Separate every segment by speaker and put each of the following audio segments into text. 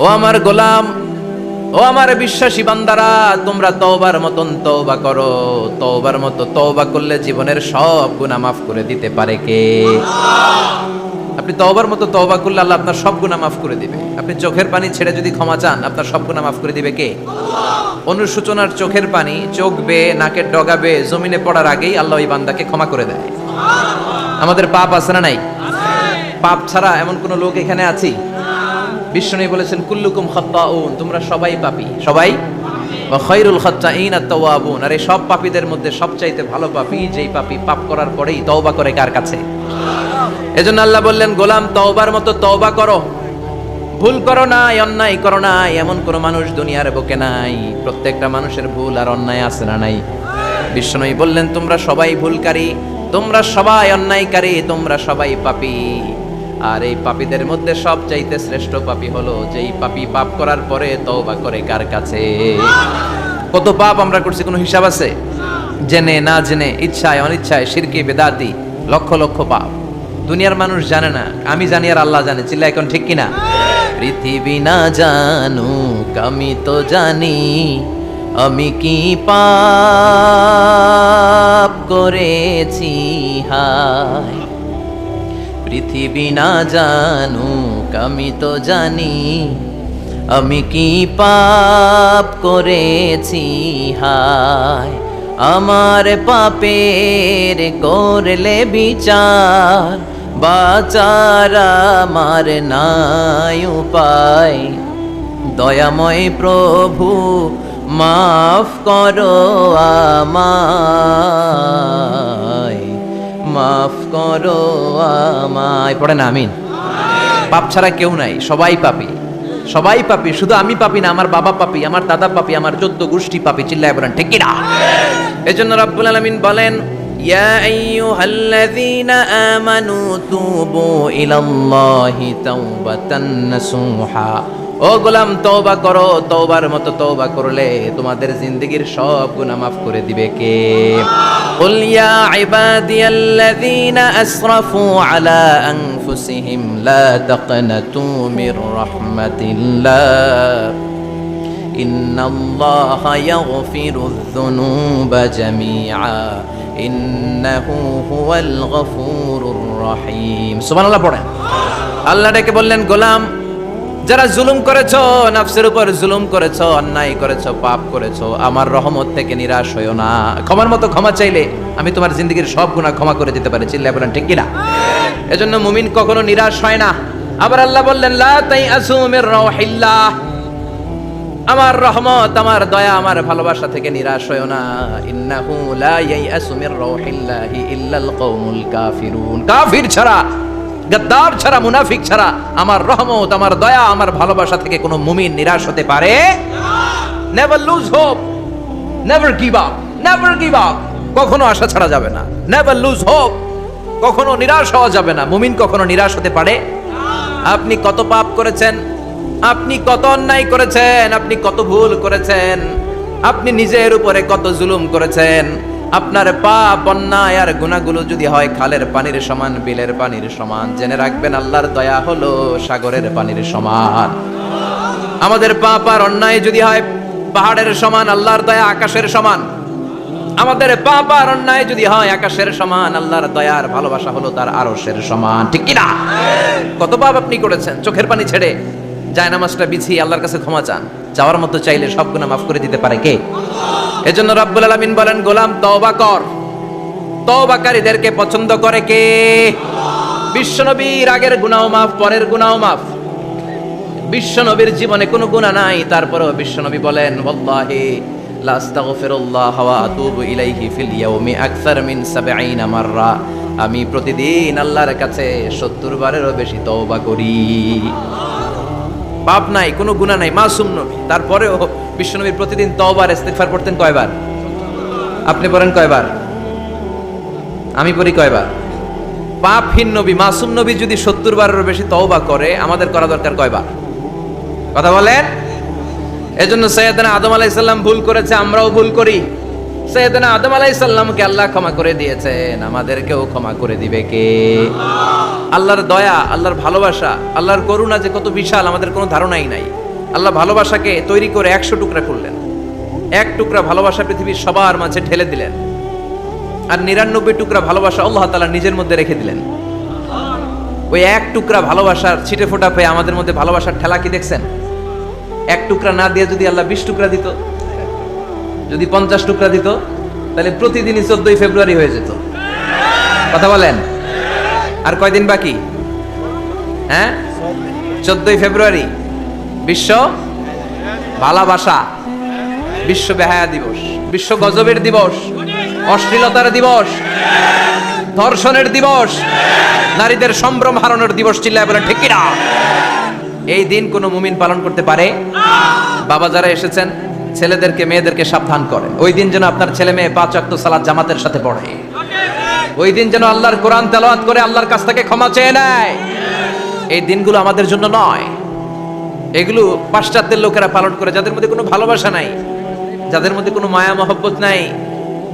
Speaker 1: ও আমার গোলাম, ও আমার বিশ্বাসী বান্দারা, তোমরা তওবার মতন তওবা করো। তওবার মতো তওবা করলে জীবনের সব গুনাহ মাফ করে দিতে পারে কে? আপনি তওবার মতো তওবা করলে আল্লাহ আপনার সব গুনাহ মাফ করে দিবে। আপনি চোখের পানি ছেড়ে যদি ক্ষমা চান, আপনার সব গুনাহ মাফ করে দিবে কে? অনুশোচনার চোখের পানি চোখ বেয়ে নাকের ডগা বেয়ে জমিনে পড়ার আগেই আল্লাহ ওই বান্দাকে ক্ষমা করে দেয়। আমাদের পাপ আছে না নাই? পাপ ছাড়া এমন কোন লোক এখানে আছি? বিশ্বনবী বলেছেন কুল্লুকুম খাত্তাউন, তোমরা সবাই পাপী, সবাই। ওয়া খায়রুল খাত্তাইন আত-তাওয়াবুন, আর এই সব পাপীদের মধ্যে সবচাইতে ভালো পাপী যেই পাপী পাপ করার পরেই তওবা করে কার কাছে? এজন্য আল্লাহ বললেন গোলাম তওবার মতো তওবা করো। ভুল করো না, অন্যায় করো না, এমন কোন মানুষ দুনিয়ার বুকে নাই। প্রত্যেকটা মানুষের ভুল আর অন্যায় আছে না নাই? বিশ্বনবী বললেন তোমরা সবাই ভুলকারী, তোমরা সবাই অন্যায়কারী, তোমরা সবাই পাপী। আর এই পাপীদের মধ্যে সবচাইতে শ্রেষ্ঠ পাপী হলো যেই পাপী পাপ করার পরে তওবা করে কার কাছে? কত পাপ আমরা করছি, কোনো হিসাব আছে? জেনে না জেনে, ইচ্ছায় অনিচ্ছায়, শিরকে বেদাতি, লক্ষ লক্ষ পাপ। দুনিয়ার মানুষ জানে না, আমি জানি আর আল্লাহ জানে। চিল্লা এখন ঠিক কিনা? পৃথিবী না জানুক আমি তো জানি, আমি কি পাপ করেছি হায়। পৃথিবী না জানুক আমি তো জানি, আমি কি পাপ করেছি হায়। আমার পাপের করলে বিচার, বাঁচার আমার নাই উপায়। দয়াময় প্রভু মাফ করো আমায়, মাফ করো আমায়। পড়ে না আমিন? পাপ ছাড়া কেউ নাই, সবাই পাপী, সবাই পাপী। শুধু আমি পাপী না, আমার বাবা পাপী, আমার দাদা পাপী, আমার 14 গোষ্ঠী পাপী। চিল্লায় বলেন ঠিক কিনা? এজন্য রাব্বুল আলামিন বলেন ইয়া আইয়ুহাল্লাযীনা আমানু তুবু ইলাল্লাহি তাওবাতান নাসুহা। ও গোলাম তওবা করো, তওবার মতো তওবা করলে তোমাদের জিন্দেগীর সব গুনাহ মাফ করে দিবে কে? কুল ইয়া ইবাদিয়াল্লাযীনা আসরাফু আলা আনফুসিহিম লা তাকনাতু মির রাহমাতিল্লাহ ইন্নাল্লাহা ইয়াগফিরুয যুনুবা জামিআ ইন্নাহু হুয়াল গফুরুর রহিম। সুবহানাল্লাহ পড়েন। আল্লাহ ডেকে বললেন গোলাম, যারা জুলুম করেছো, নফসের উপর জুলুম করেছো, অন্যায় করেছো, পাপ করেছো, আমার রহমত থেকে নিরাশ হইও না। ক্ষমার মতো ক্ষমা চাইলে আমি তোমার জিন্দেগীর সব গুনাহ ক্ষমা করে দিতে পারি। চিল্লায় বলেন ঠিক কিনা? এজন্য মুমিন কখনো নিরাশ হয় না। আবার আল্লাহ বললেন লা তাইআসু মির রাউহিল্লাহ, আমার রহমত, আমার দয়া, আমার ভালোবাসা থেকে নিরাশ হইও না। ইন্নাহু লা ইয়াইআসু মির রাউহিল্লাহি ইল্লাল কওমুল কাফিরুন, কাফির ছাড়া, গাদ্দার ছাড়া, মুনাফিক ছাড়া আমার রহমত, আমার দয়া, আমার ভালোবাসা থেকে কোনো মুমিন নিরাশ হতে পারে না। Never lose hope, never give up, never give up. কখনো আশা ছাড়া যাবে না। নেভার লুজ হোপ, কখনো নিরাশ হওয়া যাবে না। মুমিন কখনো নিরাশ হতে পারে না। আপনি কত পাপ করেছেন, আপনি কত অন্যায় করেছেন, আপনি কত ভুল করেছেন, আপনি নিজের উপরে কত জুলুম করেছেন। আপনার পাপ, অন্যায় আর গুনাহগুলো যদি হয় খালের পানির সমান, বিলের পানির সমান, জেনে রাখবেন আল্লাহর দয়া হলো সাগরের পানির সমান। আমাদের পাপ আর অন্যায় যদি হয় পাহাড়ের সমান, আল্লাহর দয়া আকাশের সমান। আমাদের পাপ আর অন্যায় যদি হয় আকাশের সমান, আল্লাহর দয়া আর ভালোবাসা হলো তার আরশের সমান। ঠিক কি না? কত পাপ আপনি করেছেন, চোখের পানি ছেড়ে জায়নামাজটা বিছিয়ে আল্লাহর কাছে ক্ষমা চান। যাওয়ার মতো চাইলে সব গুনাহ মাফ করে দিতে পারে কে? এজন্য রাব্বুল আলামিন বলেন গোলাম তওবা কর। তওবাকারীদেরকে পছন্দ করে কে? বিশ্বনবীর আগের গুনাহ মাফ, পরের গুনাহ মাফ। বিশ্বনবীর জীবনে কোনো গুনাহ নাই, তারপরেও বিশ্বনবী বলেন ওয়াল্লাহি লা আস্তাগফিরুল্লাহ ওয়া আতুবু ইলাইহি ফিল ইয়াউমি আকসার মিন ৭০ মাররা। আমি প্রতিদিন আল্লাহর কাছে ৭০ বারেরও বেশি তওবা করি। পাপ নাই, কোনো গুনাহ নাই, মাসুম নবী। তারপরেও বিশ্বনবী প্রতিদিন তওবার ইস্তিগফার পড়তেন কয়বার? আপনি পড়েন কয়বার? আমি পড়ি কয়বার? পাপহীন নবী, মাসুম নবী যদি ৭০ বারেরও বেশি তওবা করে, আমাদের করা দরকার কয়বার? কথা বলেন। এজন্য সাইয়েদনা আদম আলাইহিস সালাম ভুল করেছে, আমরাও ভুল করি। সাইয়েদনা আদম আলাইহিস সালামকে আল্লাহ ক্ষমা করে দিয়েছেন, আমাদেরকেও ক্ষমা করে দিবে কে? আল্লাহর দয়া, আল্লাহর ভালোবাসা, আল্লাহর করুণা যে কত বিশাল আমাদের কোনো ধারণাই নাই। আল্লাহ ভালোবাসাকে তৈরি করে 100 টুকরা করলেন। এক টুকরা ভালোবাসা পৃথিবীর সবার মাঝে ঢেলে দিলেন, আর 99 টুকরা ভালোবাসা আল্লাহ তাআলা নিজের মধ্যে রেখে দিলেন। ওই এক টুকরা ভালোবাসার ছিটে ফোটা পেয়ে আমাদের মধ্যে ভালোবাসার ঠেলা কি দেখছেন? এক টুকরা না দিয়ে যদি আল্লাহ 20 টুকরা দিত, যদি 50 টুকরা দিত, তাহলে প্রতিদিনই 14 ফেব্রুয়ারি হয়ে যেত। কথা বলেন, আর কয়দিন বাকি? হ্যাঁ, 14 ফেব্রুয়ারি বিশ্ব ভালোবাসা, বিশ্ব বেহায়া দিবস, বিশ্ব গজবের দিবস, অশ্লীলতার দিবস, ধর্ষণের দিবস, নারীদের সম্ভ্রম হারানোর দিবস। চিল্লায় বলেন ঠিক কিনা? এই দিন কোনো মুমিন পালন করতে পারে? বাবা যারা এসেছেন, ছেলেদেরকে মেয়েদেরকে সাবধান করেন, ওই দিন যেন আপনার ছেলে মেয়ে 5 ওয়াক্ত সালাত জামাতের সাথে পড়ে। ওই দিন যেন আল্লাহর কোরআন তেলাওয়াত করে আল্লাহর কাছ থেকে ক্ষমা চেয়ে নেয়। এই দিনগুলো আমাদের জন্য নয়, এগুলো পাশ্চাত্যের লোকেরা পালন করে, যাদের মধ্যে কোনো ভালোবাসা নাই, যাদের মধ্যে কোনো মায়া মহব্বত নাই,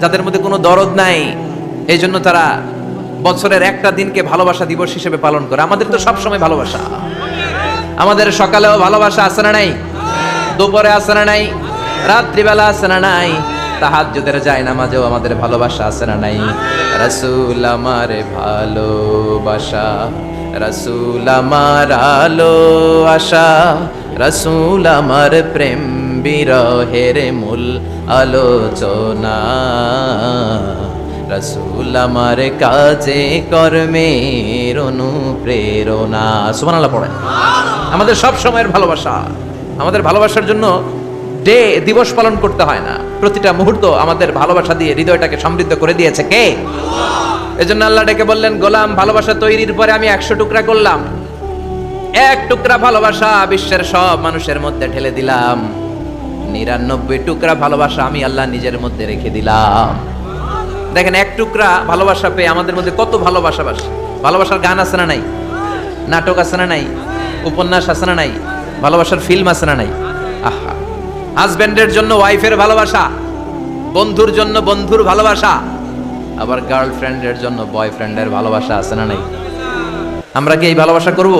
Speaker 1: যাদের মধ্যে কোনো দরদ নাই। এই জন্য তারা বছরের একটা দিনকে ভালোবাসা দিবস হিসেবে পালন করে। আমাদের তো সব সময় ভালোবাসা, আমাদের সকালেও ভালোবাসা আছে না নাই? দুপুরে আছে না নাই? রাত্রিবেলা আছে না নাই? তাহাজ্জুদের যায় নামাজেও আমাদের ভালোবাসা আছে না নাই? রাসূল আমার ভালোবাসা, রাসূল আমার আলো আশা, রাসূল আমার প্রেম বিরহের মূল আলোচনা, রাসূল আমার কাজে কর্মের অনুপ্রেরণা। সুবহানাল্লাহ পড়েন। আমাদের সব সময়ের ভালোবাসা, আমাদের ভালোবাসার জন্য দিবস পালন করতে হয় না, প্রতিটা মুহূর্ত আমাদের ভালোবাসা দিয়ে হৃদয়টাকে সমৃদ্ধ করে দিয়েছে কে? এজন্য আল্লাহ ডেকে বললেন, গোলাম ভালোবাসা তৈরির পরে আমি 100 টুকরা করলাম। এক টুকরা ভালোবাসা বিশ্বের সব মানুষের মধ্যে ঢেলে দিলাম, 99 টুকরা ভালোবাসা আমি আল্লাহ নিজের মধ্যে রেখে দিলাম। দেখেন, এক টুকরা ভালোবাসা পেয়ে আমাদের মধ্যে কত ভালোবাসা। ভালোবাসার গান আছে না নাই? নাটক আছে না নাই? উপন্যাস আছে না নাই? ভালোবাসার ফিল্ম আছে না নাই? আহা, হাজবেন্ডের জন্য ওয়াইফের ভালোবাসা, বন্ধুর জন্য বন্ধুর ভালোবাসা, আবার গার্লফ্রেন্ডের জন্য বয়ফ্রেন্ডের ভালোবাসা আছে না নাই? আমরা কি এই ভালোবাসা করব?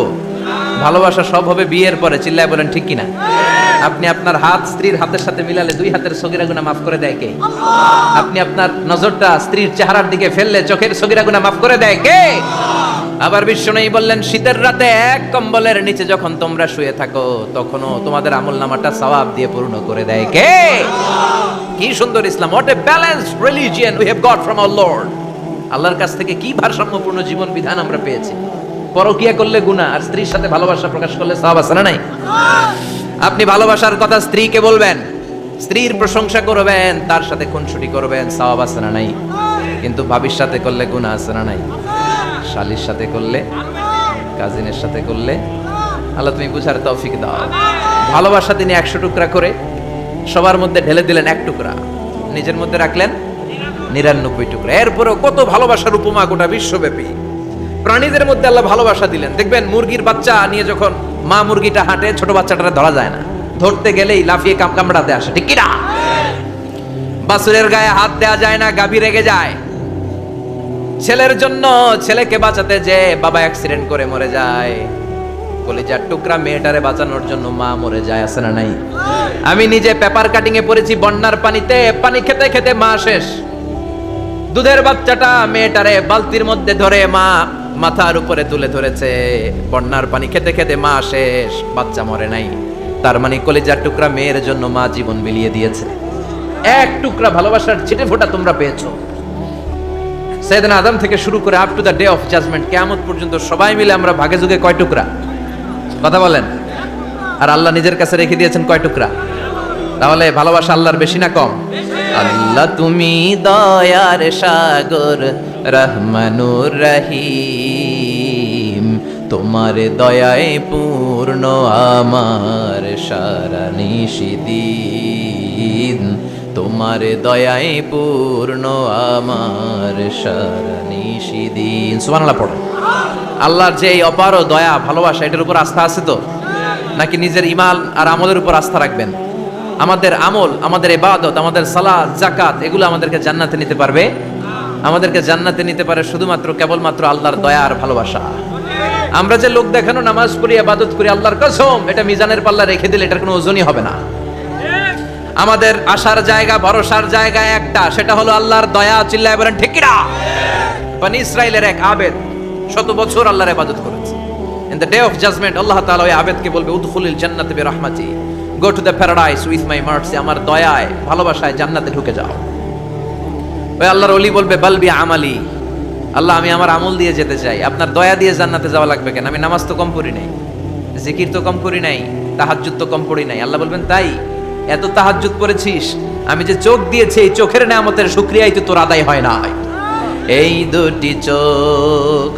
Speaker 1: ভালোবাসা সব হবে বিয়ের পরে। চিল্লায় বলেন ঠিক কিনা? আপনি আপনার হাত স্ত্রীর হাতের সাথে মিলালে 2 হাতের সগীরা গুনাহ মাফ করে দেয় কে? আপনি আপনার নজরটা স্ত্রীর চেহারার দিকে ফেললে চোখের সগীরা গুনাহ মাফ করে দেয় কে? আবার বিশ্বনবী বললেন, শীতের রাতে এক কম্বলের নিচে যখন তোমরা শুয়ে থাকো, তখনও তোমাদের আমলনামাটা সওয়াব দিয়ে পূর্ণ করে দেয় কে? কি সুন্দর ইসলাম! What a balanced religion we have got from our lord. আল্লাহর কাছ থেকে কি ভারসাম্যপূর্ণ জীবন বিধান আমরা পেয়েছি। পরকিয়া করলে গুনাহ, আর স্ত্রীর সাথে ভালোবাসা প্রকাশ করলে সওয়াব আছে না নাই? আপনি ভালোবাসার কথা স্ত্রীকে বলবেন, স্ত্রীর প্রশংসা করবেন, তার সাথে খুনসুটি করবেন, সওয়াব আছে না নাই? কিন্তু ভাবির সাথে করলে গুনাহ আছে না নাই? শালীর সাথে করলে, কাজিনের সাথে করলে, আল্লাহ তুমি বুঝার তৌফিক দাও। ভালোবাসা তিনি 100 টুকরা করে সবার মধ্যে ঢেলে দিলেন, এক টুকরা নিজের মধ্যে রাখলেন 99 টুকরা। এরপরেও কত ভালোবাসার উপমা গোটা বিশ্বব্যাপী। প্রাণীদের মধ্যে আল্লাহ ভালোবাসা দিলেন। দেখবেন মুরগির বাচ্চা নিয়ে যখন মা মুরগিটা হাঁটে, ছোট বাচ্চাটা ধরা যায় না, ধরতে গেলেই লাফিয়ে কামড়াতে আসে, ঠিক কিনা? বাছুরের গায়ে হাত দেয়া যায় না, গাভী রেগে যায়। ছেলের জন্য ছেলেকে বাঁচাতে যে বাবা অ্যাক্সিডেন্ট করে মরে যায়, কলিজার টুকরা মেয়েটারে বাঁচানোর জন্য মা মরে যায়, আছে না নাই? আমি নিজে পেপার কাটিং এ পড়েছি, বন্যার পানিতে পানি খেতে খেতে মা শেষ। দুধের বাচ্চাটা মেয়েটারে বালতির মধ্যে ধরে মা মাথার উপরে তুলে ধরেছে, বন্যার পানি খেতে খেতে মা শেষ, বাচ্চা মরে নাই। তার মানে কলিজার টুকরা মেয়ের জন্য মা জীবন বিলিয়ে দিয়েছে। এক টুকরা ভালোবাসার ছিটে ফোঁটা তোমরা পেয়েছো। সাইয়েদনা আদম থেকে শুরু করে up to the day of judgment, কিয়ামত পর্যন্ত সবাই মিলে আমরা ভাগে যুগে কয় টুকরা? কথা বলেন। আর আল্লাহ নিজের কাছে রেখে দিয়েছেন কয় টুকরা? তাহলে ভালোবাসা আল্লাহর বেশি না কম? আল্লাহ তুমি দয়ার সাগর, রহমানুর রহিম, তোমার দয়ায় পূর্ণ আমার সারা নিশিদিন, তোমার দয়ায় পূর্ণ আমার সারা নিশিদিন। সুবহানাল্লাহ পড়ো। আল্লাহর যে এই অপার দয়া ভালোবাসা, এটার উপর আস্থা আছে তো? নাকি নিজের ঈমান আর আমলের উপর আস্থা রাখবেন? আমাদের আমল, আমাদের ইবাদত, আমাদের সালাত, যাকাত, এগুলো আমাদেরকে জান্নাতে নিতে পারবে? আমাদেরকে জান্নাতে নিতে পারে শুধুমাত্র কেবলমাত্র আল্লাহর দয়া আর ভালোবাসা। আমরা যে লোক দেখানো নামাজ পড়ি ইবাদত করি আল্লাহর কসম এটা মিজানের পাল্লা রেখে দিলে এটার কোনো ওজনই হবে না। আমাদের আশার জায়গা ভরসার জায়গা একটা, সেটা হলো আল্লাহর দয়া। চিল্লায় বলেন ঠিক কি না? বনি ইসরাইলের এক আবেদ 100 বছর আল্লাহর ইবাদত করেছে। In the day of judgement আল্লাহ তাআলা ওই আবেদকে বলবে উদখুলিল জান্নাতে বিরহমাতি, go to the paradise with my mercy, আমার দয়ায় ভালোবাসায় জান্নাতে ঢুকে যাও। ওই আল্লাহর ওলি বলবে বালবি আমালি, আল্লাহ আমি আমার আমল দিয়ে যেতে চাই, আপনার দয়া দিয়ে জান্নাতে যাওয়া লাগবে কেন? আমি নামাজ তো কম পড়ি নাই, জিকির তো কম করি নাই, তাহাজ্জুদ তো কম পড়ি নাই। আল্লাহ বলবেন তাই? এত তাহাজ্জুদ পড়েছিস, আমি যে চোখ দিয়েছি এই চোখের নেয়ামতের শুকরিয়াই তো তোর আদায় হয় না। এই দুটি চোখ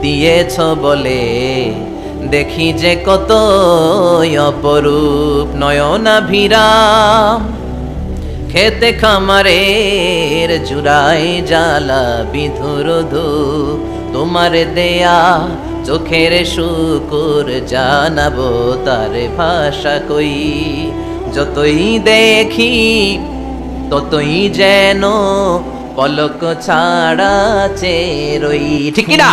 Speaker 1: দিয়েছ বলে দেখি যে কত অপরূপ নয়নাভিরাম, খেতে খামারের জুড়াই জ্বালা বিধুর ধূপ, তোমার দেয়া চোখের শুকুর জানাবো তার ভাষা কই, যতই দেখি ততই যেন পলক ছাড়া চেরই। ঠিক কি না?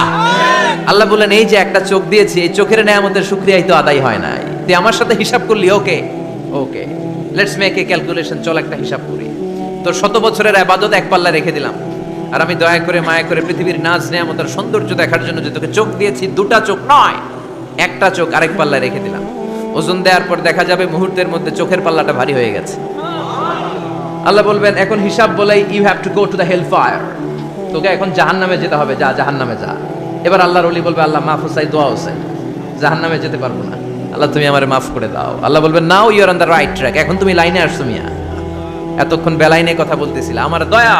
Speaker 1: আল্লাহ বলেন এই যে একটা চোখ দিয়েছি, এই চোখের নেয়ামতের শুকরিয়াই তো আদায় হয় নাই। তুই আমার সাথে হিসাব করলি? ওকে ওকে, লেটস মেক এ ক্যালকুলেশন, চল একটা হিসাব করি। তোর 100 বছরের ইবাদত এক পাল্লা রেখে দিলাম, আর আমি দয়া করে মায়া করে পৃথিবীর নাজ নেয়ামতের সৌন্দর্য দেখার জন্য যে তোকে চোখ দিয়েছি, দুটা চোখ নয় একটা চোখ আরেক পাল্লা রেখে দিলাম। ওজন দেওয়ার পর দেখা যাবে মুহূর্তের মধ্যে চোখের পাল্লাটা ভারী হয়ে গেছে। আল্লাহ বলবেন এখন হিসাব বলেই you have to go to the hell fire, তোকে এখন জাহান্নামে যেতে হবে, যা জাহান্নামে যা। এবার আল্লাহর ওলি বলবে আল্লাহ মাফ চাই, দোয়া চাই, জাহান্নামে যেতে পারবো না, আল্লাহ তুমি আমারে মাফ করে দাও। আল্লাহ বলবেন now you are on the right track, এখন তুমি লাইনে আসছো মিয়া, এতক্ষণ বেলাইনে কথা বলতেছিলে। আমার দয়া,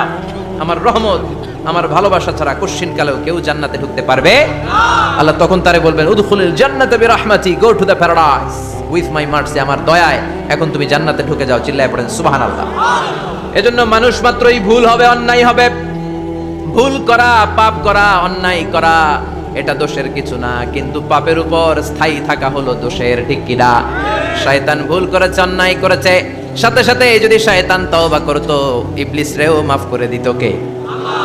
Speaker 1: আমার রহমত, আমার ভালোবাসা ছাড়া কোশ্চিন কালেও কেউ জান্নাতে ঢুকতে পারবে না। আল্লাহ তখন তারে বলবেন উদখুলিল জান্নাতা বিরহমাতি, go to the paradise with my mercy, আমার দয়ায় এখন তুমি জান্নাতে ঢুকে যাও। চিল্লায় পড়েন সুবহানাল্লাহ। এজন্য মানুষ মাত্রই ভুল হবে, অন্যায় হবে। ভুল করা, পাপ করা, অন্যায় করা এটা দোষের কিছু না, কিন্তু পাপের উপর স্থায়ী থাকা হলো দোষের। ঠিক কি না? শয়তান ভুল করেছে, অন্যায় করেছে, সাথে সাথে যদি শয়তান তওবা করতো ইবলিস রেও মাফ করে দিত কে?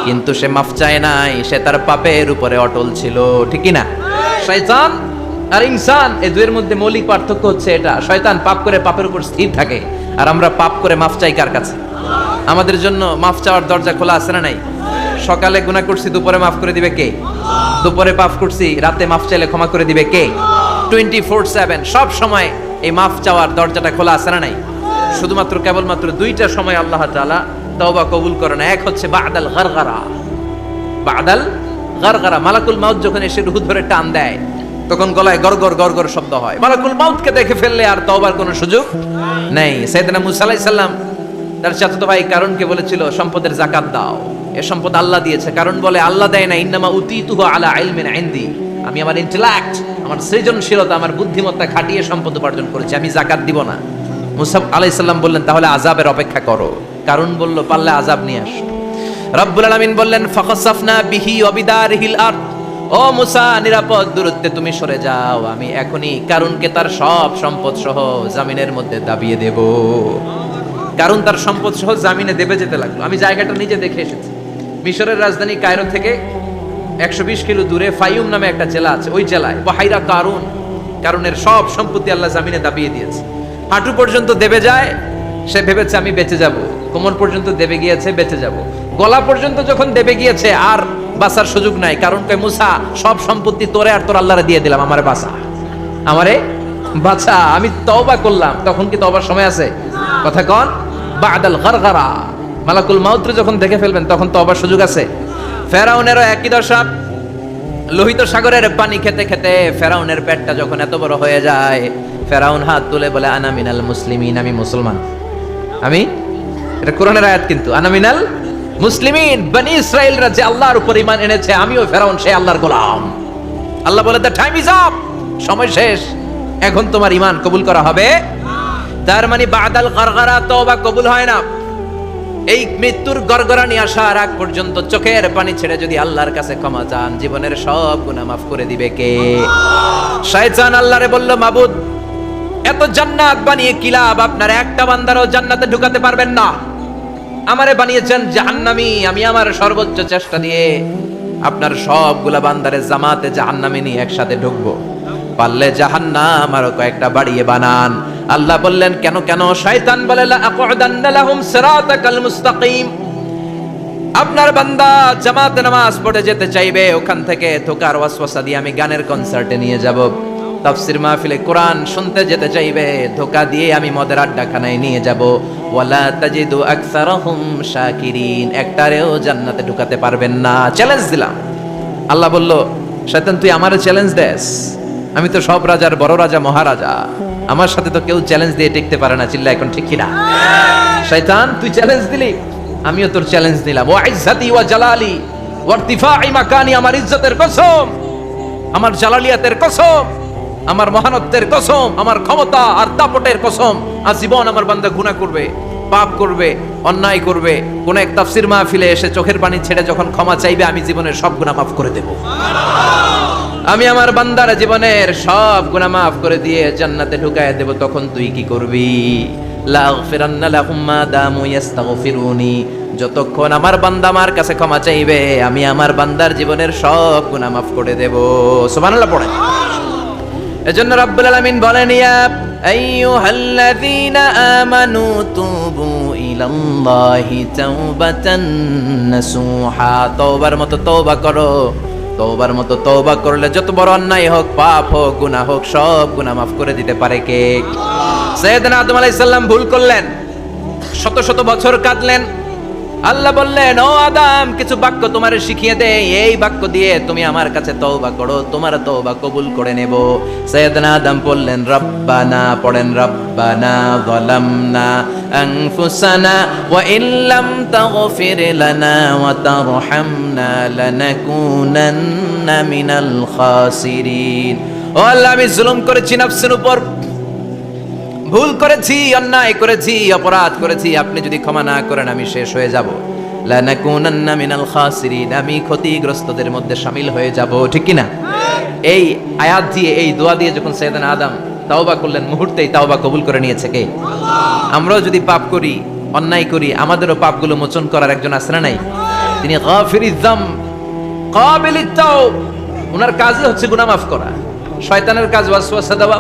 Speaker 1: কিন্তু সে মাফ চায় নাই, সে তার পাপের উপরে অটল ছিল। ঠিক কি না? শয়তান আর ইনসান এই দুইয়ের মধ্যে মৌলিক পার্থক্য হচ্ছে এটা, শয়তান পাপ করে পাপের উপর স্থির থাকে, আর আমরা পাপ করে মাফ চাই কার কাছে? আমাদের জন্য মাফ চাওয়ার দরজা খোলা আছে না নাই? সকালে গুনাহ করছি, দুপুরে মাফ করে দিবে কে? দুপুরে পাপ করছি, রাতে মাফ চাইলে ক্ষমা করে দিবে কে? 24/7 সব সময় এই মাফ চাওয়ার দরজাটা খোলা আছে না নাই? শুধুমাত্র কেবলমাত্র দুইটা সময় আল্লাহ তাআলা তওবা কবুল করেন। এক হচ্ছে বাদাল গারগারা, বাদাল গারগারা, মালাকুল মাউত যখন এসে রূহ ধরে টান দেয় তখন গলায় গরগর গরগর শব্দ হয়। মালাকুল মাউতকে দেখে ফেললে আর তওবার কোনো সুযোগ নেই। সাইয়েদনা মুসা আলাইহিস সালাম তার চাচাতো ভাই কারণকে বলেছিল সম্পদের যাকাত দাও, এ সম্পদ আল্লাহ দিয়েছে। কারণ বলে আল্লাহ দেয় না, ইন্নামা উতীতুহু আলা ইলমিন ইনদি, আমি আমার ইন্টেলেক্ট, আমার সৃজনশীলতা, আমার বুদ্ধিমত্তা খাটিয়ে সম্পদ উপার্জন করেছি, আমি যাকাত দিব না। মুসা আলাইহিস সালাম বললেন তাহলে আযাবের অপেক্ষা করো। কারণ বলল পারলে আযাব নিয়ে আস। রব্বুল আলামিন বললেন ফাখাসাফনা বিহি ওয়া বিদারিহিল আরদ, ও মুসা নিরাপদ দূরত্বে তুমি সরে যাও, আমি এখনই কারুনকে তার সব সম্পদ সহ জমিনের মধ্যে দাবিয়ে দেব। কারণ তার সম্পদ সহ জামিনে দেবে যেতে লাগলো। আমি জায়গাটা নিজে দেখে এসেছি। মিশরের রাজধানী কায়রো থেকে 120 কিলো দূরে ফাইয়ুম নামে একটা জেলা আছে, ওই জেলায় বাহাইরা কারুন, কারণের সব সম্পত্তি আল্লাহ জামিনে দাবিয়ে দিয়েছে। হাঁটু পর্যন্ত দেবে যায়, সে ভেবেছে আমি বেঁচে যাব, কোমর পর্যন্ত দেবে গিয়েছে বেঁচে যাব, গলা পর্যন্ত যখন দেবে গিয়েছে আর বাঁচার সুযোগ নাই। কারণ কয় মুসা সব সম্পত্তি তোরে আর তোর আল্লাহরে দিয়ে দিলাম, আমারে বাঁচা, আমারে বাঁচা, আমি তওবা করলাম। তখন কি তওবার সময় আছে? কথা কন। বাদাল গারগারা, মালাকুল মাউত যখন দেখে ফেলবেন তখন তওবার সুযোগ আছে। ফেরাউনেরও একই দশা। লোহিত সাগরের পানি খেতে খেতে ফেরাউনের পেটটা যখন এত বড় হয়ে যায়, ফেরাউন হাত তুলে বলে আনা মিনাল মুসলিমিন, আমি মুসলমান। আমি, এটা কোরআনের আয়াত কিন্তু, আনা মিনাল মুসলিমিন, বনি ইসরাইলরা যে আল্লাহর উপর ঈমান এনেছে, আমিও ফেরাউন সেই আল্লাহর গোলাম। আল্লাহ বলে দ্য টাইম ইজ আপ, সময় শেষ, এখন তোমার ঈমান কবুল করা হবে। তার মানে বাদাল গারগারা তওবা কবুল হয় না। এই মৃত্যুর গড়গড়ানি আসার আগ পর্যন্ত চোখের পানি ছেড়ে যদি আল্লাহর কাছে ক্ষমা চান, জীবনের সব গুনাহ মাফ করে দিবে কে? শয়তান আল্লাহরে বলল মাবুদ এত জান্নাত বানিয়ে কি লাভ, আপনার একটা বান্দারও জান্নাতে ঢুকাতে পারবেন না, আমারে বানিয়েছেন জাহান্নামী, আমি আমার সর্বোচ্চ চেষ্টা দিয়ে আপনার সবগুলা বান্দারে জামাতে জাহান্নামে নিয়ে একসাথে ঢুকবো, পারলে জাহান্নাম আরো কয়েকটা বাড়িয়ে বানান। আল্লাহ বললেন কেন কেন? শয়তান বলে লা আকুদান্না লাহুম সিরাতাকাল মুস্তাকিম। আপনার বান্দা জামাতে নামাজ পড়ে যেতে চাইবে, ওখান থেকে ধোকার ওয়াসওয়াসা দিয়ে আমি গানের কনসার্টে নিয়ে যাব। তাফসীর মাহফিলে কোরআন শুনতে যেতে চাইবে, ধোকা দিয়ে আমি মদের আড্ডাখানায় নিয়ে যাব। ওয়ালা তাজিদু আকসারাহুম শাকিরিন, একটারেও জান্নাতে ঢুকাতে পারবেন না। চ্যালেঞ্জ দিলাম। আল্লাহ বলল, শয়তান তুই আমারে চ্যালেঞ্জ দেস? আমি তো সব রাজার বড় রাজা, মহারাজা। আমার সাথে তো কেউ চ্যালেঞ্জ দিয়ে টিকতে পারে না। চিল্লা এখন ঠিক কিনা? শয়তান তুই চ্যালেঞ্জ দিলি, আমিও তোর চ্যালেঞ্জ দিলাম। ওয়া ইজ্জতি ওয়া জালালি ওয়া ইরতিফাই মাকানি, আমার ইজ্জতের কসম, আমার জালালিয়াতের কসম, আমার মহানত্বের কসম, আমার ক্ষমতা আর দাপটের কসম, আজীবন আমার বান্দা গুনাহ করবে, পাপ করবে, অন্যায় করবে, কোন এক তাফসীর মাহফিলে এসে চোখের পানি ছেড়ে যখন ক্ষমা চাইবে, আমি জীবনের সব গুনাহ মাফ করে দেব। আমি আমার বান্দার জীবনের সব গুনাহ মাফ করে দিয়ে জান্নাতে ঢুকায় দেব। তখন তুই কি করবি? লা আগফিরান্না লাহুম মা দামু ইস্তাগফিরুনি, যতক্ষণ আমার বান্দা আমার কাছে ক্ষমা চাইবে, আমি আমার বান্দার জীবনের সব গুনাহ মাফ করে দেব। সুবহানাল্লাহ পড়ে। এজন্য রব্বুল আলামিন বলেন, ইয়া আইয়ুহাল্লাযীনা আমানু তুবু ইলাল্লাহি তাওবাতান নাসুহা, তওবার মতো তওবা করো। তওবার মতো তওবা করলে যত বড় অন্যায় হোক, পাপ হোক, গুনাহ হোক, সব গুনাহ মাফ করে দিতে পারে কে? সাইয়েদনা আদম আলাইহিস সালাম ভুল করলেন, শত শত বছর কাঁদলেন। আল্লাহ বললেন, ও আদম, কিছু বাক্য তোমারে শিখিয়ে দে, এই বাক্য দিয়ে তুমি আমার কাছে তওবা করো, তোমার তওবা কবুল করে নেব। সাইয়েদনা আদম বললেন, রব্বানা, পড়েন, রব্বানা যালামনা আনফুসানা ওয়া ইল্লাম তাগফির লানা ওয়া তারহামনা লানাকুনান্না মিনাল খাসিরিন। ও আল্লাহ, আমি জুলুম করেছি নফসের উপর, ভুল করেছি, অন্যায় করেছি, অপরাধ করেছি। আপনি যদি ক্ষমা না করেন আমি শেষ হয়ে যাব। লানাকুনান্না মিনাল খাসিরিন, আমি ক্ষতিগ্রস্তদের মধ্যে শামিল হয়ে যাব। ঠিক কি না? এই আয়াত দিয়ে, এই দোয়া দিয়ে যখন সাইয়েদনা আদম তাওবা করলেন, মুহূর্তেই তাওবা কবুল করে নিয়েছে কে? আমরাও যদি পাপ করি, অন্যায় করি, আমাদেরও পাপগুলো মোচন করার একজন আছে না নাই? তিনি গাফিরিয যাম কাবিলিত তাওব। ওনার কাজই হচ্ছে গুনাহ মাফ করা। শয়তানের কাজ ওয়াসওয়াসা দেওয়া,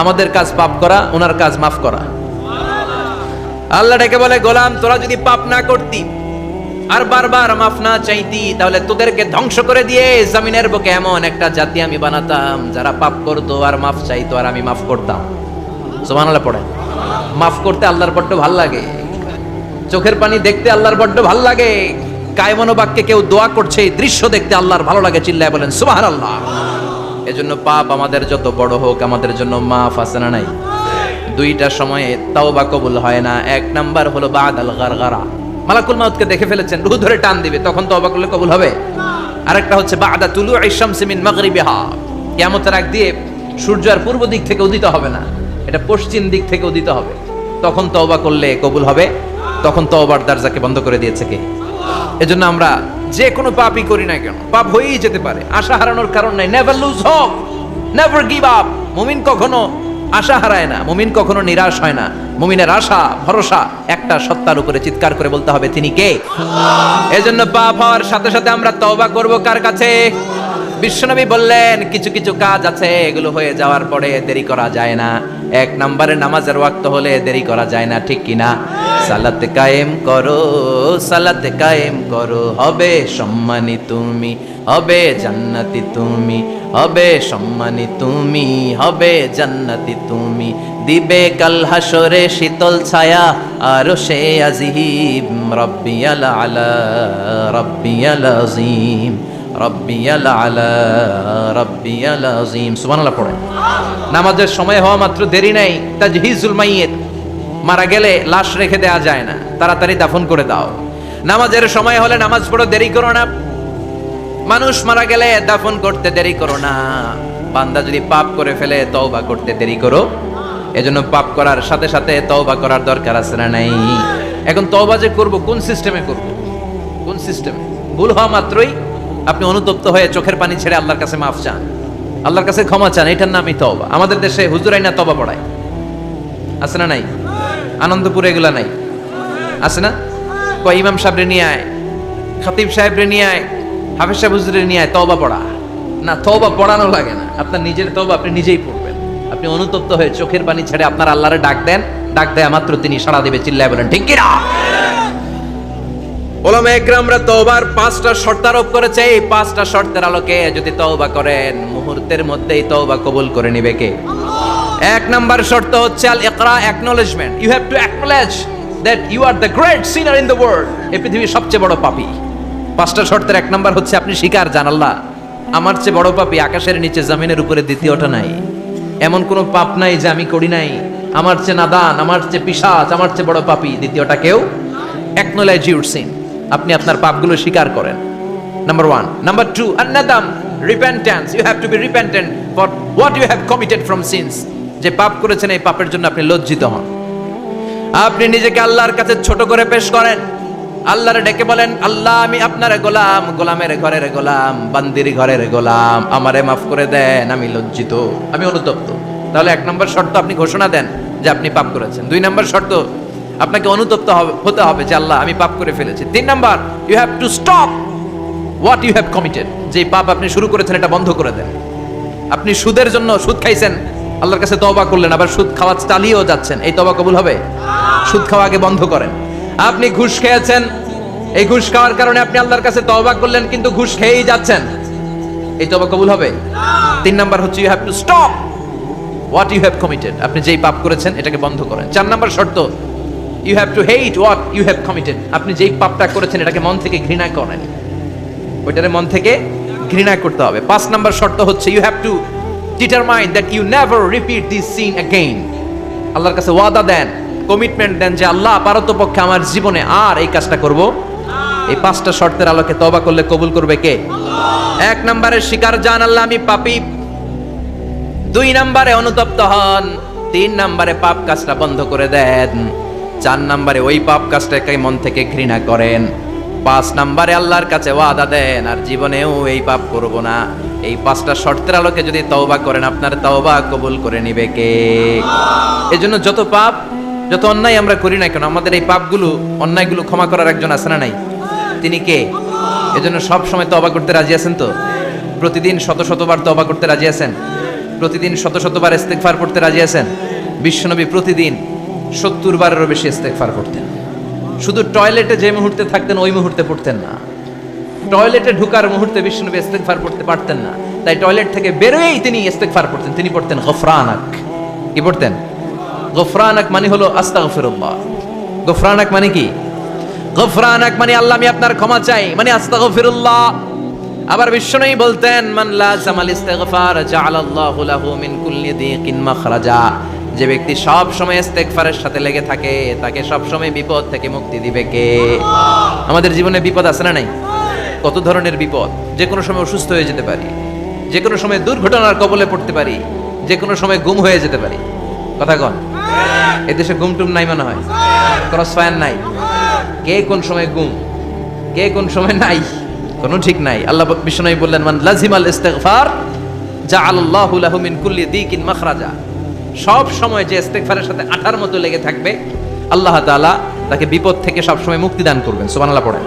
Speaker 1: আমাদের কাজ পাপ করা, ওনার কাজ মাফ করা। আল্লাহ ডেকে বলে, গোলাম তোরা যদি পাপ না করতি আর বারবার মাফ না চাইতি, তাহলে তোদেরকে ধ্বংস করে দিয়ে জমিনের বুকে এমন একটা জাতি আমি বানাতাম যারা পাপ করতো আর মাফ চাইতো, আর আমি মাফ করতাম। সুবহানাল্লাহ পড়ে। মাফ করতে আল্লাহর বড্ড ভাল লাগে, চোখের পানি দেখতে আল্লাহর বড্ড ভাল লাগে, কায়মনো বাক্যে কেউ দোয়া করছে এই দৃশ্য দেখতে আল্লাহর ভালো লাগে। চিল্লায় বলেন সুবহানাল্লাহ। এজন্য পাপ আমাদের যত বড় হোক, আমাদের জন্য মাফ আছে না নাই? দুইটা সময়ে তাওবা কবুল হয় না। এক নাম্বার হলো বাদাল গারগারা, মালাকুল মাউতকে দেখে ফেলেছেন, রূহ ধরে টান দিবে, তখন তাওবা করলে কবুল হবে। আরেকটা হচ্ছে বাদা তুলুই শামসি মিন মাগরিবিহা, কিয়ামতের আগ দিয়ে সূর্য আর পূর্ব দিক থেকে উদিত হবে না, এটা পশ্চিম দিক থেকে উদিত হবে, তখন তওবা করলে কবুল হবে। তখন তওবার দরজাকে বন্ধ করে দিয়েছে কে? এজন্য আমরা যে কোনো পাপই করি না কেন, পাপ হয়েই যেতে পারে, আশা হারানোর কারণ নাই। Never lose hope, never give up. মুমিন কখনো আশা হারায় না, মুমিন কখনো নিরাশ হয় না। মুমিনের আশা ভরসা একটা সত্তার উপরে, চিৎকার করে বলতে হবে তিনি কে? এজন্য পাপ হওয়ার সাথে সাথে আমরা তওবা করব কার কাছে? বিশ্বনবী বললেন, কিছু কিছু কাজ আছে এগুলো হয়ে যাওয়ার পরে দেরি করা যায় না। এক নম্বরে নামাজের ওয়াক্ত হলে দেরি করা যায় না, ঠিক কিনা? সালাত কায়েম করো, সালাত কায়েম করো, হবে সম্মানী তুমি, হবে জান্নাতি তুমি, হবে সম্মানী তুমি, হবে জান্নাতি তুমি। দিবে কাল হাসরে শীতল ছায়া আরশে আজিম, রব্বিয়াল আলা রব্বিয়াল আযীম, রব্বিয়াল আলা রব্বিয়াল আযীম। সুবহানাল্লাহ পড়ে। নামাজের সময় হওয়া মাত্র দেরি নাই, তাজহিজুল মাইয়িত, মারা গেলে লাশ রেখে দেওয়া যায় না, তাড়াতাড়ি দাফন করে দাও। নামাজের সময় হলে নামাজ পড়ো, দেরি করো না। মানুষ মারা গেলে দাফন করতে দেরি করো না। বান্দা যদি পাপ করে ফেলে তওবা করতে দেরি করো। এজন্য পাপ করার সাথে সাথে তওবা করার দরকার আছে না নাই? এখন তওবা যে করব, কোন সিস্টেমে করব? কোন সিস্টেমে? ভুল হওয়া মাত্রই আপনি অনুতপ্ত হয়ে চোখের পানি ছেড়ে আল্লাহর কাছে মাফ চান, আল্লাহর কাছে ক্ষমা চান, এটার নামই তওবা। আমাদের দেশে হুজুরাই না তওবা পড়ায়, আছে না নাই? আনন্দপুরে এগুলা নাই, আছে না? কয় ইমাম সাহেবরে নিয়ে আয়, খতিব সাহেবরে নিয়ে আয়, হাফেজ সাহেব হুজুরের নিয়ে তওবা পড়া না, তওবা পড়ানো লাগে না, আপনার নিজের তওবা আপনি নিজেই পড়বেন। আপনি অনুতপ্ত হয়ে চোখের পানি ছেড়ে আপনার আল্লাহরে ডাক দেন, ডাক দেয়া মাত্র তিনি সাড়া দিবে। চিল্লায় বলেন ঠিক কি না? ওলামা একরামরা তওবার 5টা শর্ত আরোপ করেছে। এই 5টা শর্তের আলোকে যদি তওবা করেন মুহূর্তের মধ্যেই তওবা কবুল করে নিবে কে? এক নাম্বার শর্ত হচ্ছে আল ইকরা, acknowledgement. You have to acknowledge that you are the great sinner in the world. এই পৃথিবীর সবচেয়ে বড় পাপী। 5টা শর্তের এক নাম্বার হচ্ছে আপনি স্বীকার জান আল্লাহ আমার চেয়ে বড় পাপী আকাশের নিচে জমিনের উপরে দ্বিতীয়টা নাই। এমন কোনো পাপ নাই যে আমি করি নাই। আমার চেয়ে নাদান, আমার চেয়ে পিশাচ, আমার চেয়ে বড় পাপী দ্বিতীয়টা কেউ। অ্যাকনলেজ ইউর সিন, আপনি আপনার পাপগুলো স্বীকার করেন। নাম্বার 1। নাম্বার 2, আন-নাদাম, repentance. You have to be repentant for what you have committed from sins. যে পাপ করেছেন এই পাপের জন্য আপনি লজ্জিত হন। আপনি নিজেকে আল্লাহর কাছে ছোট করে পেশ করেন, আল্লাহরে ডেকে বলেন আল্লাহ আমি আপনার গোলাম, গোলামের ঘরের গোলাম, বান্দির ঘরের গোলাম, আমারে মাফ করে দেন, আমি লজ্জিত, আমি অনুতপ্ত। তাহলে 1 নম্বর শর্ত আপনি ঘোষণা দেন যে আপনি পাপ করেছেন। 2 নম্বর শর্ত আপনাকে অনুতপ্ত হতে হবে যে আল্লাহ আমি পাপ করে ফেলেছি। 3 number, you have to stop what you have committed. যে পাপ আপনি শুরু করেছেন এটা বন্ধ করে দেন। আপনি সুদের জন্য সুদ খাইছেন, আল্লাহর কাছে তওবা করলেন, আবার সুদ খাওয়া চালিয়েও যাচ্ছেন, এই তওবা কবুল হবে? সুদ খাওয়া আগে বন্ধ করেন। আপনি ঘুষ খেয়েছেন, এই ঘুষ খাওয়ার কারণে আপনি আল্লাহর কাছে তওবা করলেন কিন্তু ঘুষ খেয়েই যাচ্ছেন, এই তওবা কবুল হবে? 3 নাম্বার হচ্ছে you have to stop what you have committed. আপনি যেই পাপ করেছেন এটাকে বন্ধ করেন। 4 নাম্বার শর্ত, you have to hate what you have committed. আপনি যেই পাপটা করেছেন এটাকে মন থেকে ঘৃণা করেন, ওইটারে মন থেকে ঘৃণা করতে হবে। 5 নাম্বার শর্ত হচ্ছে you have to determine that you never repeat this sin again. আল্লাহর কাছে ওয়াদা দেন, কমিটমেন্ট দেন যে আল্লাহ পারতপক্ষে আমার জীবনে আর এই কাজটা করব। এই 5টা শর্তের আলোকে তওবা করলে কবুল করবে কে? 1 নম্বরে স্বীকার জান আল্লাহ আমি পাপী। 2 নম্বরে অনুতপ্ত হন। 3 নম্বরে পাপ কাজটা বন্ধ করে দেন। 4 নম্বরে ওই পাপ কাজটাকে মন থেকে ঘৃণা করেন। 5 নম্বরে আল্লাহর কাছে ওয়াদা দেন আর জীবনেও এই পাপ করব না। এই 5টা শর্তের আলোকে যদি তওবা করেন আপনার তওবা কবুল করে নিবে কে? এজন্য যত পাপ যত অন্যায় আমরা করি না কেন আমাদের এই পাপগুলো অন্যায়গুলো ক্ষমা করার একজন আছে না নাই? তিনি কে? এজন্য সব সময় তওবা করতে রাজি আছেন তো? প্রতিদিন শত শতবার তওবা করতে রাজি আছেন? প্রতিদিন শত শতবার ইস্তেগফার পড়তে রাজি আছেন? বিশ্বনবী প্রতিদিন 70 বারেরও বেশি ইস্তেগফার করতেন। শুধু টয়লেটে যে মুহূর্তে থাকতেন ওই মুহূর্তে পড়তেন না। টয়লেটে ঢুকার মুহূর্তে বিশ্বনবী ইস্তেগফার পড়তে পারতেন না, তাই টয়লেট থেকে বেরোয়েই তিনি ইস্তেগফার পড়তেন। তিনি পড়তেন গফরানাক। কি পড়তেন? গফরানাক মানে হলো আস্তাগফিরুল্লাহ। গফরানাক মানে কি? গফরানাক মানে আল্লাহ আমি আপনার ক্ষমা চাই, মানে আস্তাগফিরুল্লাহ। আবার বিশ্বনবী বলতেন মান লাযামাল ইস্তিগফার জাআলাল্লাহু লাহু মিন কুল্লি দিকিন মাখরাজা। যে ব্যক্তি সব সময় ইস্তেগফারের সাথে লেগে থাকে তাকে সব সময় বিপদ থেকে মুক্তি দিবে কে? আমাদের জীবনে বিপদ আছে না নাই? কত ধরনের বিপদ। যে কোনো সময় অসুস্থ হয়ে যেতে পারি, যে কোনো সময় দুর্ঘটনার কবলে পড়তে পারি, যে কোনো সময় গুম হয়ে যেতে পারি। কথা কন, এদেশে গুম টুম নাই মনে হয়, ক্রস ফায়ার নাই। কে কোন সময় গুম, কে কোন সময় নাই, কোনো ঠিক নাই। আল্লাহ বিষ্ণু বললেন মান লাজিমাল ইস্তিগফার জাআলাল্লাহু লাহু মিন কুল্লি দিকিন মাখরাজা। সব সময় যে ইস্তিগফারের সাথে আঠার মতো লেগে থাকবে আল্লাহ তাআলা তাকে বিপদ থেকে সব সময় মুক্তি দান করবেন। সুবহানাল্লাহ পড়েন।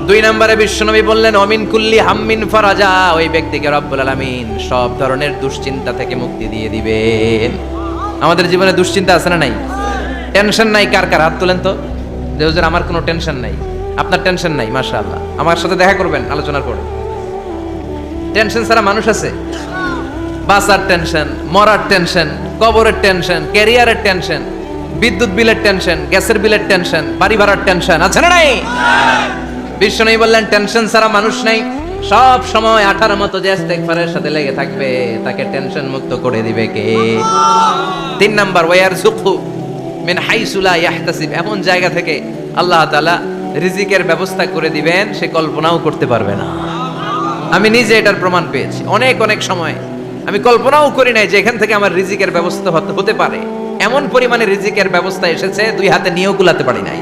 Speaker 1: 2 নম্বরে বিশ্বনবী বললেন অমিন কুল্লি হাম্মিন ফারাজা। ওই ব্যক্তিকে রব্বুল আলামিন সব ধরনের দুশ্চিন্তা থেকে মুক্তি দিয়ে দিবেন। আমাদের জীবনে দুশ্চিন্তা আছে না নাই? টেনশন নাই কার কার? হাত তোলেন তো। যে হুজুর আমার কোনো টেনশন নাই। আপনার টেনশন নাই, মাশাআল্লাহ। আমার সাথে দেখা করবেন আলোচনার পরে। টেনশন ছাড়া মানুষ আছে? বাসার টেনশন, মরার টেনশন, কবরের টেনশন, ক্যারিয়ারের টেনশন, বিদ্যুৎ বিলের টেনশন, গ্যাসের বিলের টেনশন, বাড়ি ভাড়ার টেনশন আছে না নাই? বিশ্বনবী বললেন টেনশন ছাড়া মানুষ নাই। সব সময় আঠার মতো যে ইস্তেগফারের সাথে লেগে থাকবে তাকে টেনশন মুক্ত করে দিবে কে? 3 নাম্বার ওয়ারযুকহু মিন হাইসু লা ইয়াহতাসিব। এমন জায়গা থেকে আল্লাহ তাআলা রিজিকের ব্যবস্থা করে দিবেন সে কল্পনাও করতে পারবে না। আমি নিজে এটার প্রমাণ পেয়েছি। অনেক অনেক সময় আমি কল্পনাও করি নাই যে এখান থেকে আমার রিজিকের ব্যবস্থা হতে পারে। এমন পরিমাণে রিজিকের ব্যবস্থা এসেছে 2 হাতে নিয়েও কুলাতে পারি নাই।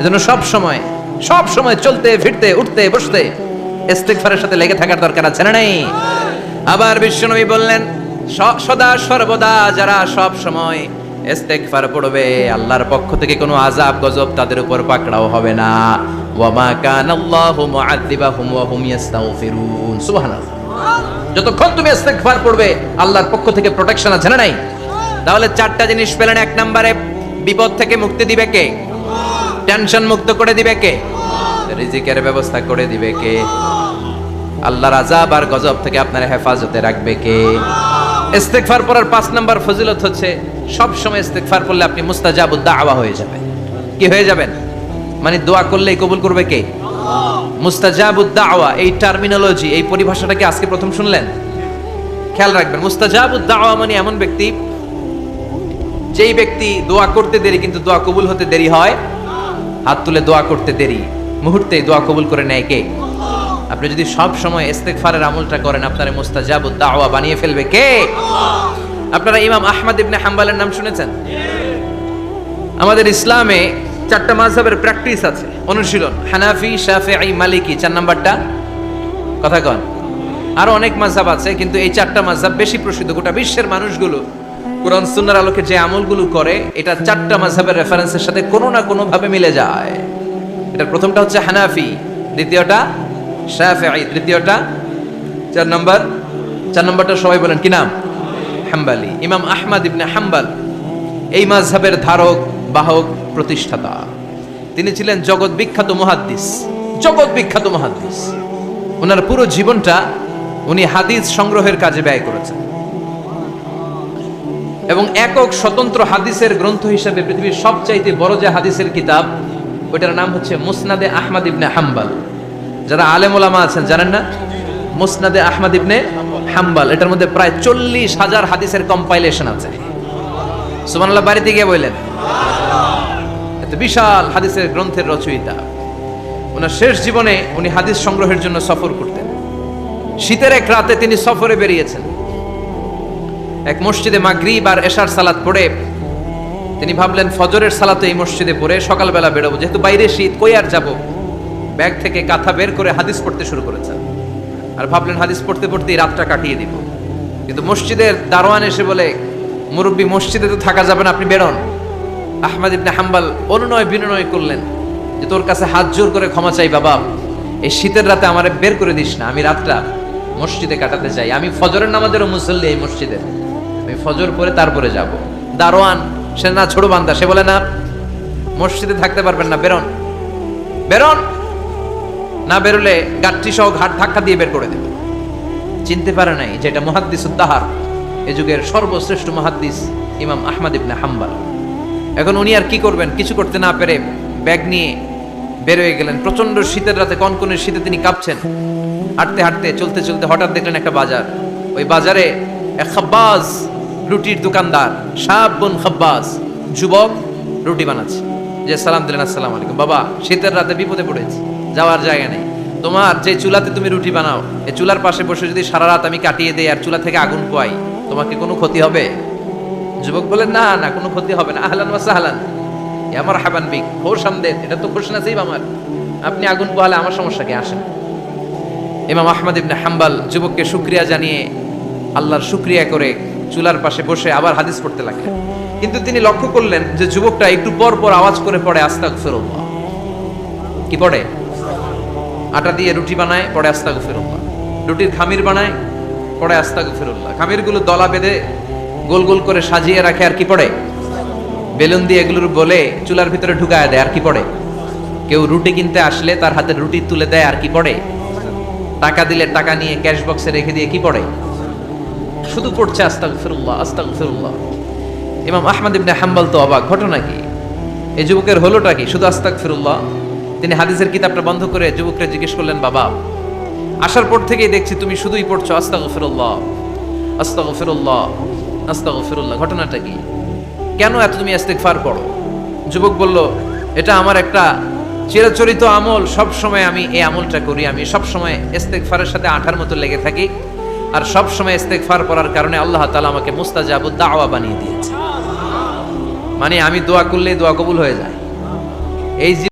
Speaker 1: এজন্য সব সময় চলতে ফিরতে উঠতে বসতে ইস্তিগফারের সাথে লেগে থাকার দরকার আছে না নাই? আবার বিশ্বনবী বললেন সদা সর্বদা যারা সব সময় ইস্তিগফার পড়বে আল্লাহর পক্ষ থেকে কোনো আযাব গজব তাদের উপর পাকড়াও হবে না। ওয়া মা কানা আল্লাহু মুআযযিবাহুম ওয়া হুম ইস্তাগফিরুন। সুবহানাল্লাহ। যতক্ষণ তুমি ইস্তিগফার পড়বে আল্লাহর পক্ষ থেকে প্রোটেকশন আছে না নাই? তাহলে চারটা জিনিস পেলেন। এক নম্বরে বিপদ থেকে মুক্তি দিবে কে? টেনশন মুক্ত করে দিবে কে? রিজিকের ব্যবস্থা করে দিবে কে? আল্লাহর আযাব আর গজব থেকে আপনার হেফাজতে রাখবে কে? ইস্তিগফার পড়ার 5 নাম্বার ফজিলত হচ্ছে সব সময় ইস্তিগফার করলে আপনি মুস্তাজাবুদ দাওয়া হয়ে যাবেন। কি হয়ে যাবেন? মানে দোয়া করলেই কবুল করবে কে? মুস্তাজাবুদ দাওয়া, এই টার্মিনোলজি, এই পরিভাষাটা কি আজকে প্রথম শুনলেন? খেয়াল রাখবেন, মুস্তাজাবুদ দাওয়া মানে এমন ব্যক্তি যেই ব্যক্তি দোয়া করতে দেরি কিন্তু দোয়া কবুল হতে দেরি হয়। হাত তুলে দোয়া করতে দেরি, মুহূর্তেই দোয়া কবুল করে নেয় কে? আপনি যদি সব সময় ইস্তিগফারের আমলটা করেন আপনারে মুস্তাজাবুদ দাওয়া বানিয়ে ফেলবে কে? আপনারা ইমাম আহমদ ইবনে হাম্বলের নাম শুনেছেন? আমাদের ইসলামে 4টা মাযহাবের প্র্যাকটিস আছে, অনুশীলন। হানাফি, শাফিঈ, মালিকি। 4 নাম্বারটা কথা কন। আরো অনেক মাযহাব আছে কিন্তু এই 4টা মাযহাব বেশি প্রসিদ্ধ। গোটা বিশ্বের মানুষগুলো কোরআন সুন্নাহর আলোকে যে আমলগুলো করে এটা 4টা মাযহাবের রেফারেন্সের সাথে কোনো না কোনো ভাবে মিলে যায়। এটার প্রথমটা হচ্ছে হানাফি, দ্বিতীয়টা শাফিঈ, তৃতীয়টা 4 নাম্বারটা সবাই বলেন কি নাম? হাম্বলি। ইমাম আহমদ ইবনে হাম্বল এই মাযহাবের ধারক, বাহক, প্রতিষ্ঠাতা। তিনি ছিলেন জগৎ বিখ্যাত মুহাদ্দিস, ওনার পুরো জীবনটা উনি হাদিস সংগ্রহের কাজে ব্যয় করেছেন এবং একক স্বতন্ত্র হাদিসের গ্রন্থ হিসেবে পৃথিবীর সবচাইতে বড় যে হাদিসের কিতাব ওইটার নাম হচ্ছে মুসনাদে আহমদ ইবনে হাম্বল। যারা আলেম ওলামা আছেন জানেন না? মুসনাদে আহমদ ইবনে হাম্বল, এটার মধ্যে প্রায় 40,000 হাদিসের কম্পাইলেশন আছে। সুবহানাল্লাহ, বাড়িতে গিয়ে বললেন। এত বিশাল হাদিসের গ্রন্থের রচয়িতা। ওনার শেষ জীবনে উনি হাদিস সংগ্রহের জন্য সফর করতেন। শীতের এক রাতে তিনি সফরে বেরিয়েছেন। এক মসজিদে মাগরিব আর এশার সালাত পড়ে তিনি ভাবলেন ফজরের সালাতে এই মসজিদে পড়ে সকালবেলা বেরোবো, যেহেতু বাইরে শীত, কই আর যাব। ব্যাগ থেকে কাঁথা বের করে হাদিস পড়তে শুরু করেছেন আর ভাবলেন হাদিস পড়তে পড়তেই রাতটা কাটিয়ে দিব। কিন্তু মসজিদের দারোয়ান এসে বলে, মুরব্বী মসজিদে তো থাকা যাবে না, আপনি বেরোন। আহমদ ইবনে হাম্বল অনুনয় বিনয় করলেন যে তোর কাছে হাত জোর করে ক্ষমা চাই বাবা, এই শীতের রাতে আমারে বের করে দিস না, আমি রাতটা মসজিদে কাটাতে চাই। আমি ফজরের নামাজেরও মুসল্লি এই মসজিদে, আমি ফজর পরে তারপরে যাব। দারোয়ান সে না ছোট বান্দা, সে বলে না মসজিদে থাকতে পারবেন না, বেরোন। না বেরোলে গাঠটি সহ ঘাট ধাক্কা দিয়ে বের করে দেবে। চিনতে পারে নাই যে এটা মুহাদ্দিসুদ দাহর, এই যুগের সর্বশ্রেষ্ঠ মুহাদ্দিস ইমাম আহমদ ইবনে হাম্বল। এখন উনি আর কি করবেন, কিছু করতে না পেরে ব্যাগ নিয়ে বের হয়ে গেলেন। প্রচন্ড শীতের রাতে, কনকনের শীতে তিনি কাঁপছেন। হাঁটতে হাঁটতে চলতে চলতে হঠাৎ দেখলেন একটা বাজার। ওই বাজারে এক খাব্বাজ, রুটির দোকানদার, শাবুন খাব্বাজ, যুবক রুটি বানাচ্ছে। যে সালাম দিলেন, আসসালামু আলাইকুম। বাবা, শীতের রাতে বিপদে পড়েছি, যাওয়ার জায়গা নেই। তোমার যে চুলাতে তুমি রুটি বানাও, এই চুলার পাশে বসে যদি সারা রাত আমি কাটিয়ে দেই আর চুলা থেকে আগুন পোয়াই, তোমাকে কোনো ক্ষতি হবে? যুবক বলেন, না না, কোনো ক্ষতি হবে না। আহলান ওয়া সাহলান, ইয়া মারহাবান বিক, খোশ আমদেদ, এটা তো খুশ নসিব আমার। আপনি আগুন পোহালে আমার সমস্যা কি? আসেন। ইমাম আহমদ ইবনে হাম্বল যুবককে শুকরিয়া জানিয়ে, আল্লাহর শুকরিয়া করে চুলার পাশে বসে আবার হাদিস পড়তে লাগলেন। কিন্তু তিনি লক্ষ্য করলেন যে যুবকটা একটু পর পর আওয়াজ করে পড়ে আস্তাগফিরুল্লাহ। কি পড়ে? আটা দিয়ে রুটি বানায়, পড়ে আস্তাগফিরুল্লাহ। রুটির খামির বানায়, পড়ে আস্তাগফিরুল্লাহ। খামিরগুলো দলা বেঁধে গোল গোল করে সাজিয়ে রাখে, আর কি পড়ে? বেলুন দিয়ে এগুলোর বলে চুলার ভিতরে ঢুকায় দেয়, আর কি পড়ে? কেউ রুটি কিনতে আসলে তার হাতে রুটি তুলে দেয়, আর কি পড়ে? টাকা দিলে টাকা নিয়ে ক্যাশ বক্সে রেখে দিয়ে কি পড়ে? শুধু পড়ছে আস্তাগফিরুল্লাহ, আস্তাগফিরুল্লাহ। ইমাম আহমদ ইবনে হাম্বল তো অবাক, ঘটনা কি? এই যুবকের হলোটা কি? শুধু আস্তাগফিরুল্লাহ। তিনি হাদিসের কিতাবটা বন্ধ করে যুবককে জিজ্ঞেস করলেন, বাবা, আসার পর থেকেই দেখছি তুমি শুধুই পড়ছো আস্তাগফিরুল্লাহ, আস্তাগফিরুল্লাহ, আস্তাগফিরুল্লাহ। ঘটনাটা কি? কেন এত তুমি ইস্তিগফার পড়ো? যুবক বলল, এটা আমার একটা চিরাচরিত আমল, সব সময় আমি এই আমলটা করি। আমি সব সময় ইস্তিগফারের সাথে আঠার মতো লেগে থাকি, আর সব সময় ইস্তিগফার করার কারণে আল্লাহ তাআলা আমাকে মুস্তাজাবুদ দাওয়া বানিয়ে দিয়েছে। মানে আমি দোয়া করলে দোয়া কবুল হয়ে যায়। এই